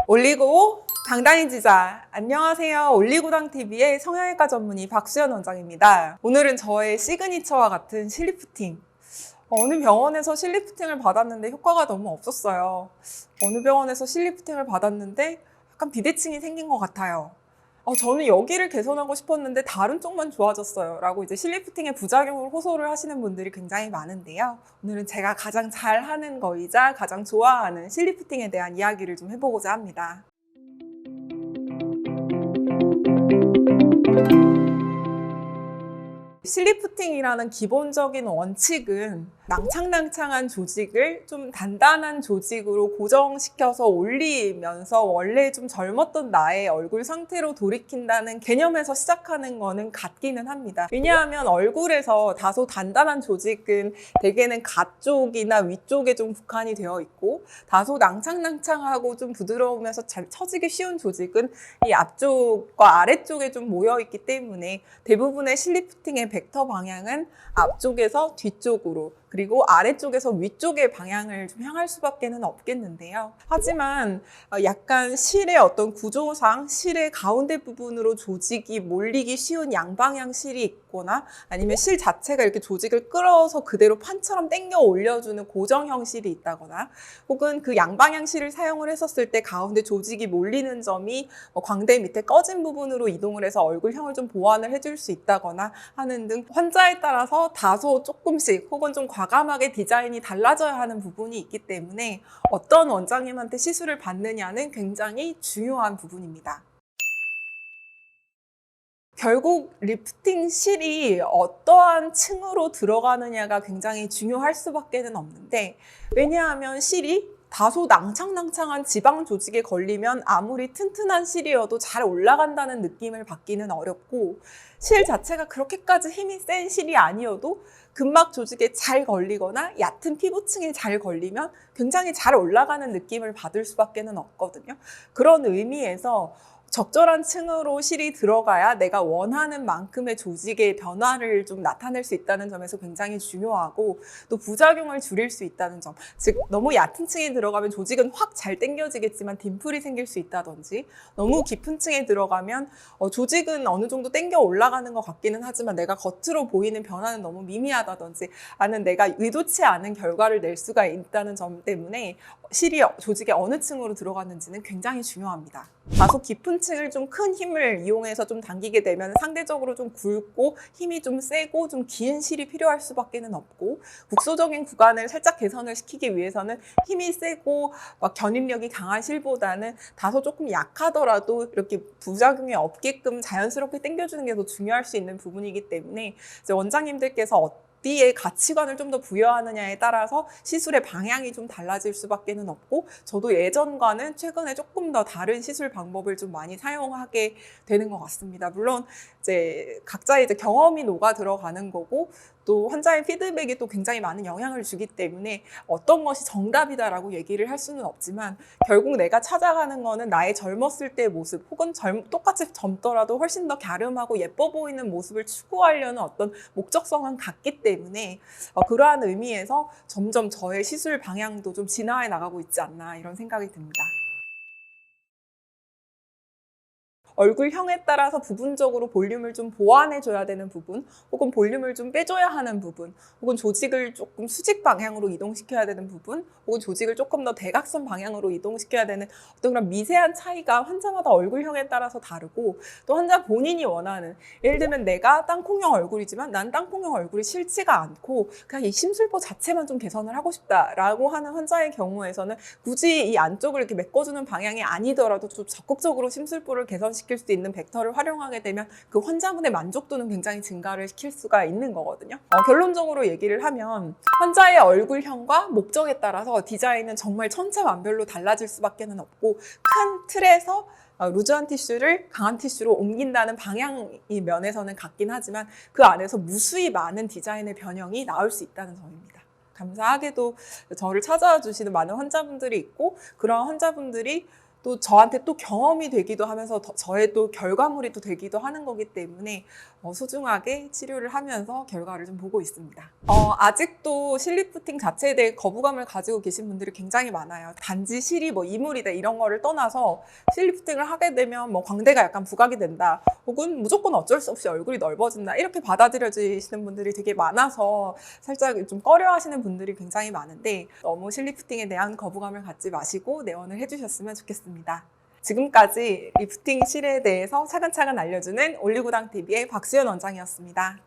올리고 당당해지자. 안녕하세요. 올리고당TV의 성형외과 전문의 박수연 원장입니다. 오늘은 저의 시그니처와 같은 실리프팅. 어느 병원에서 실리프팅을 받았는데 효과가 너무 없었어요. 어느 병원에서 실리프팅을 받았는데 약간 비대칭이 생긴 것 같아요. 저는 여기를 개선하고 싶었는데 다른 쪽만 좋아졌어요 라고 이제 실리프팅의 부작용을 호소를 하시는 분들이 굉장히 많은데요. 오늘은 제가 가장 잘하는 거이자 가장 좋아하는 실리프팅에 대한 이야기를 좀 해보고자 합니다. 실리프팅이라는 기본적인 원칙은 낭창낭창한 조직을 좀 단단한 조직으로 고정시켜서 올리면서 원래 좀 젊었던 나의 얼굴 상태로 돌이킨다는 개념에서 시작하는 거는 같기는 합니다. 왜냐하면 얼굴에서 다소 단단한 조직은 대개는 가쪽이나 위쪽에 좀 국한이 되어 있고, 다소 낭창낭창하고 좀 부드러우면서 잘 처지기 쉬운 조직은 이 앞쪽과 아래쪽에 좀 모여 있기 때문에 대부분의 실리프팅의 벡터 방향은 앞쪽에서 뒤쪽으로, 그리고 아래쪽에서 위쪽의 방향을 좀 향할 수밖에는 없겠는데요. 하지만 약간 실의 어떤 구조상 실의 가운데 부분으로 조직이 몰리기 쉬운 양방향 실이 있거나, 아니면 실 자체가 이렇게 조직을 끌어서 그대로 판처럼 당겨 올려주는 고정형 실이 있다거나, 혹은 그 양방향 실을 사용을 했었을 때 가운데 조직이 몰리는 점이 광대 밑에 꺼진 부분으로 이동을 해서 얼굴형을 좀 보완을 해줄 수 있다거나 하는 등 환자에 따라서 다소 조금씩 혹은 좀 과감하게 디자인이 달라져야 하는 부분이 있기 때문에 어떤 원장님한테 시술을 받느냐는 굉장히 중요한 부분입니다. 결국 리프팅 실이 어떠한 층으로 들어가느냐가 굉장히 중요할 수밖에는 없는데, 왜냐하면 실이 다소 낭창낭창한 지방 조직에 걸리면 아무리 튼튼한 실이어도 잘 올라간다는 느낌을 받기는 어렵고, 실 자체가 그렇게까지 힘이 센 실이 아니어도 근막 조직에 잘 걸리거나 얕은 피부층에 잘 걸리면 굉장히 잘 올라가는 느낌을 받을 수밖에는 없거든요. 그런 의미에서 적절한 층으로 실이 들어가야 내가 원하는 만큼의 조직의 변화를 좀 나타낼 수 있다는 점에서 굉장히 중요하고, 또 부작용을 줄일 수 있다는 점, 즉 너무 얕은 층에 들어가면 조직은 확 잘 당겨지겠지만 딤플이 생길 수 있다든지, 너무 깊은 층에 들어가면 조직은 어느 정도 당겨 올라가는 것 같기는 하지만 내가 겉으로 보이는 변화는 너무 미미하다든지 하는, 내가 의도치 않은 결과를 낼 수가 있다는 점 때문에 실이 조직의 어느 층으로 들어가는지는 굉장히 중요합니다. 다소 깊은 층을 좀 큰 힘을 이용해서 좀 당기게 되면 상대적으로 좀 굵고 힘이 좀 세고 좀 긴 실이 필요할 수밖에는 없고, 국소적인 구간을 살짝 개선을 시키기 위해서는 힘이 세고 막 견인력이 강한 실보다는 다소 조금 약하더라도 이렇게 부작용이 없게끔 자연스럽게 당겨주는 게 더 중요할 수 있는 부분이기 때문에, 이제 원장님들께서 어디에 가치관을 좀 더 부여하느냐에 따라서 시술의 방향이 좀 달라질 수밖에는 없고, 저도 예전과는 최근에 조금 더 다른 시술 방법을 좀 많이 사용하게 되는 것 같습니다. 물론 이제 각자의 경험이 녹아 들어가는 거고, 또 환자의 피드백이 또 굉장히 많은 영향을 주기 때문에 어떤 것이 정답이다라고 얘기를 할 수는 없지만, 결국 내가 찾아가는 거는 나의 젊었을 때의 모습, 혹은 똑같이 젊더라도 훨씬 더 갸름하고 예뻐 보이는 모습을 추구하려는 어떤 목적성은 같기 때문에 그러한 의미에서 점점 저의 시술 방향도 좀 진화해 나가고 있지 않나, 이런 생각이 듭니다. 얼굴형에 따라서 부분적으로 볼륨을 좀 보완해줘야 되는 부분, 혹은 볼륨을 좀 빼줘야 하는 부분, 혹은 조직을 조금 수직 방향으로 이동시켜야 되는 부분, 혹은 조직을 조금 더 대각선 방향으로 이동시켜야 되는 어떤 그런 미세한 차이가 환자마다 얼굴형에 따라서 다르고, 또 환자 본인이 원하는, 예를 들면 내가 땅콩형 얼굴이지만 난 땅콩형 얼굴이 싫지가 않고 그냥 이 심술보 자체만 좀 개선을 하고 싶다라고 하는 환자의 경우에서는 굳이 이 안쪽을 이렇게 메꿔주는 방향이 아니더라도 좀 적극적으로 심술보를 개선시킬 수 있는 벡터를 활용하게 되면 그 환자분의 만족도는 굉장히 증가를 시킬 수가 있는 거거든요. 결론적으로 얘기를 하면 환자의 얼굴형과 목적에 따라서 디자인은 정말 천차만별로 달라질 수밖에 없고, 큰 틀에서 루즈한 티슈를 강한 티슈로 옮긴다는 방향이 면에서는 같긴 하지만 그 안에서 무수히 많은 디자인의 변형이 나올 수 있다는 점입니다. 감사하게도 저를 찾아와 주시는 많은 환자분들이 있고, 그런 환자분들이 또 저한테 또 경험이 되기도 하면서 저의 또 결과물이 또 되기도 하는 거기 때문에 소중하게 치료를 하면서 결과를 좀 보고 있습니다. 아직도 실리프팅 자체에 대해 거부감을 가지고 계신 분들이 굉장히 많아요. 단지 실이 뭐 이물이다 이런 거를 떠나서 실리프팅을 하게 되면 뭐 광대가 약간 부각이 된다, 혹은 무조건 어쩔 수 없이 얼굴이 넓어진다, 이렇게 받아들여지시는 분들이 되게 많아서 살짝 좀 꺼려하시는 분들이 굉장히 많은데, 너무 실리프팅에 대한 거부감을 갖지 마시고 내원을 해주셨으면 좋겠습니다. 지금까지 리프팅 실에 대해서 차근차근 알려주는 올리고당TV의 박수연 원장이었습니다.